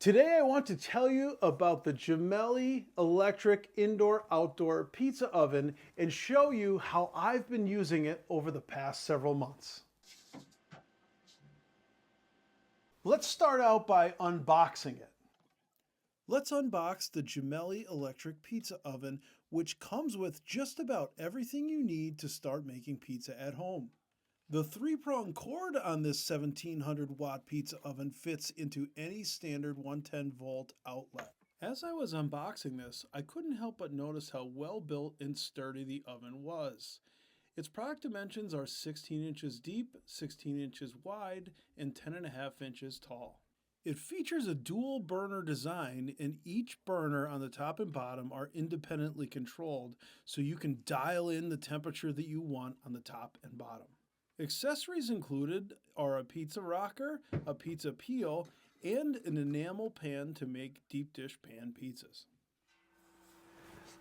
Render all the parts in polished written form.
Today I want to tell you about the Gemelli Electric Indoor-Outdoor Pizza Oven and show you how I've been using it over the past several months. Let's start out by unboxing it. Let's unbox the Gemelli Electric Pizza Oven, which comes with just about everything you need to start making pizza at home. The 3-prong cord on this 1700 watt pizza oven fits into any standard 110 volt outlet. As I was unboxing this, I couldn't help but notice how well built and sturdy the oven was. Its product dimensions are 16 inches deep, 16 inches wide, and 10.5 inches tall. It features a dual burner design, and each burner on the top and bottom are independently controlled, so you can dial in the temperature that you want on the top and bottom. Accessories included are a pizza rocker, a pizza peel, and an enamel pan to make deep dish pan pizzas.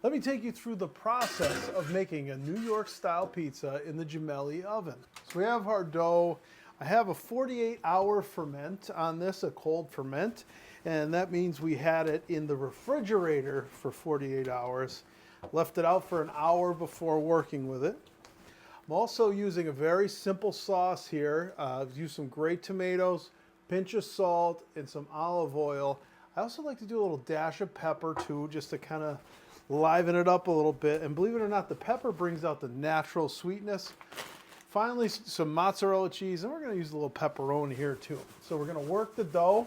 Let me take you through the process of making a New York style pizza in the Gemelli oven. So we have our dough. I have a 48-hour ferment on this, a cold ferment, and that means we had it in the refrigerator for 48 hours. Left it out for an hour before working with it. I'm also using a very simple sauce here. I've used some great tomatoes, pinch of salt, and some olive oil. I also like to do a little dash of pepper too, just to kind of liven it up a little bit. And believe it or not, the pepper brings out the natural sweetness. Finally, some mozzarella cheese, and we're going to use a little pepperoni here too. So we're going to work the dough.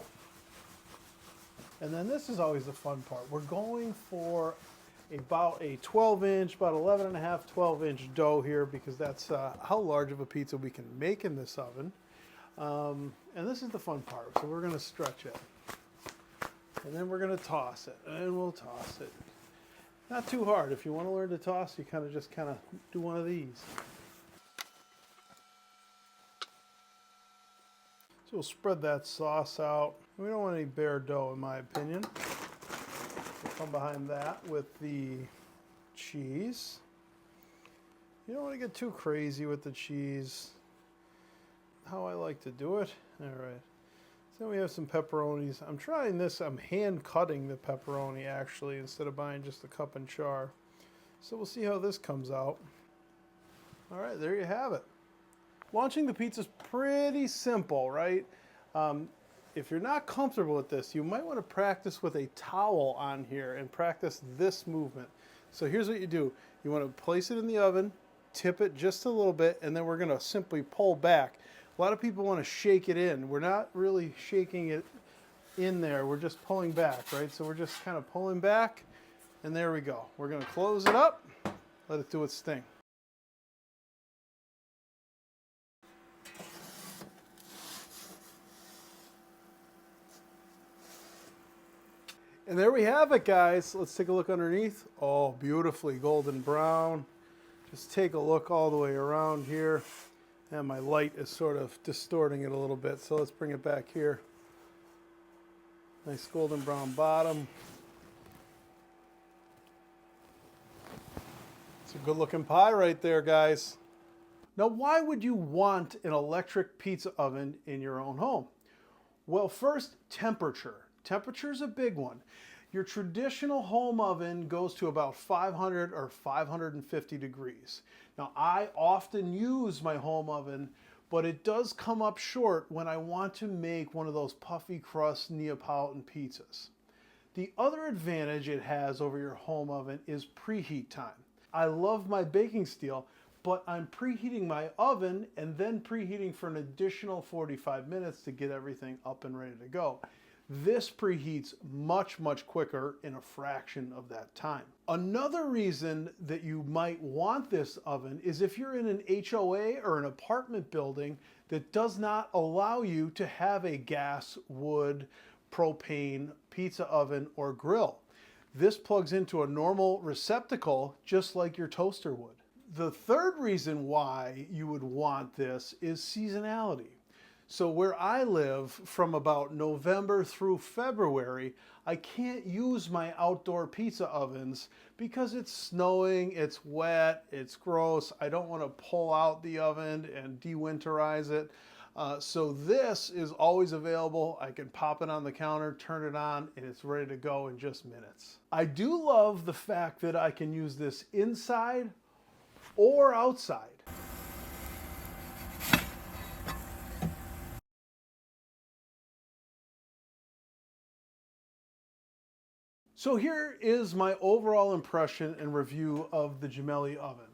And then this is always the fun part. We're going for about a 12-inch, about 11.5, 12-inch dough here, because that's how large of a pizza we can make in this oven. And this is the fun part. So we're going to stretch it. And then we're going to toss it. And we'll toss it. Not too hard. If you want to learn to toss, you just do one of these. So we'll spread that sauce out. We don't want any bare dough, in my opinion. We'll come behind that with the cheese. You don't want to get too crazy with the cheese. How I like to do it. All right. So then we have some pepperonis. I'm trying this. I'm hand cutting the pepperoni actually, instead of buying just a cup and char. So we'll see how this comes out. All right, there you have it. Launching the pizza is pretty simple, right? If you're not comfortable with this, you might want to practice with a towel on here and practice this movement. So here's what you do. You want to place it in the oven, tip it just a little bit, and then we're going to simply pull back. A lot of people want to shake it in. We're not really shaking it in there. We're just pulling back, right? So we're just kind of pulling back, and there we go. We're going to close it up, let it do its thing. And there we have it, guys. Let's take a look underneath. Oh, beautifully golden brown. Just take a look all the way around here. And my light is sort of distorting it a little bit, so let's bring it back here. Nice golden brown bottom. It's a good looking pie right there, guys. Now, why would you want an electric pizza oven in your own home? Well, first, temperature. Temperature is a big one. Your traditional home oven goes to about 500 or 550 degrees. Now, I often use my home oven, but it does come up short when I want to make one of those puffy crust Neapolitan pizzas. The other advantage it has over your home oven is preheat time. I love my baking steel, but I'm preheating my oven and then preheating for an additional 45 minutes to get everything up and ready to go. This preheats much, much quicker in a fraction of that time. Another reason that you might want this oven is if you're in an HOA or an apartment building that does not allow you to have a gas, wood, propane pizza oven or grill. This plugs into a normal receptacle just like your toaster would. The third reason why you would want this is seasonality. So where I live, from about November through February, I can't use my outdoor pizza ovens because it's snowing, it's wet, it's gross. I don't want to pull out the oven and dewinterize it. So this is always available. I can pop it on the counter, turn it on, and it's ready to go in just minutes. I do love the fact that I can use this inside or outside. So here is my overall impression and review of the Gemelli oven.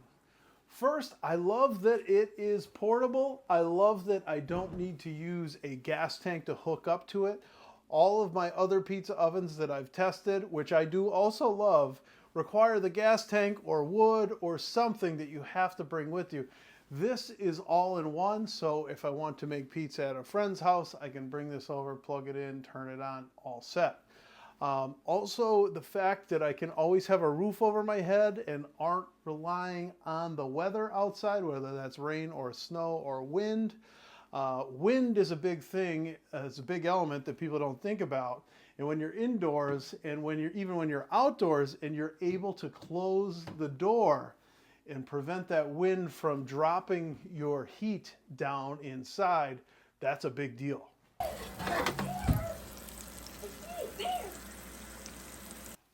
First, I love that it is portable. I love that I don't need to use a gas tank to hook up to it. All of my other pizza ovens that I've tested, which I do also love, require the gas tank or wood or something that you have to bring with you. This is all in one, so if I want to make pizza at a friend's house, I can bring this over, plug it in, turn it on, all set. Also, the fact that I can always have a roof over my head and aren't relying on the weather outside, whether that's rain or snow or wind. Wind is a big thing, it's a big element that people don't think about. And when you're indoors and even when you're outdoors and you're able to close the door and prevent that wind from dropping your heat down inside, that's a big deal.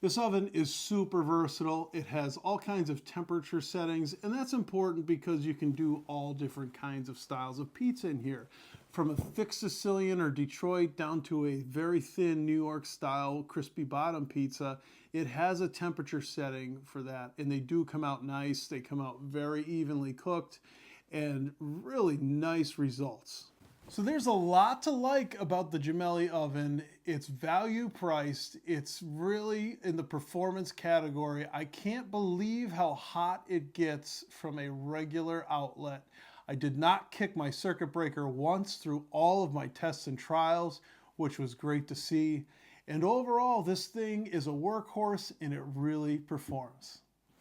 This oven is super versatile. It has all kinds of temperature settings, and that's important because you can do all different kinds of styles of pizza in here. From a thick Sicilian or Detroit down to a very thin New York style crispy bottom pizza, it has a temperature setting for that, and they do come out nice. They come out very evenly cooked and really nice results. So there's a lot to like about the Gemelli oven. It's value priced. It's really in the performance category. I can't believe how hot it gets from a regular outlet. I did not kick my circuit breaker once through all of my tests and trials, which was great to see. And overall, this thing is a workhorse and it really performs.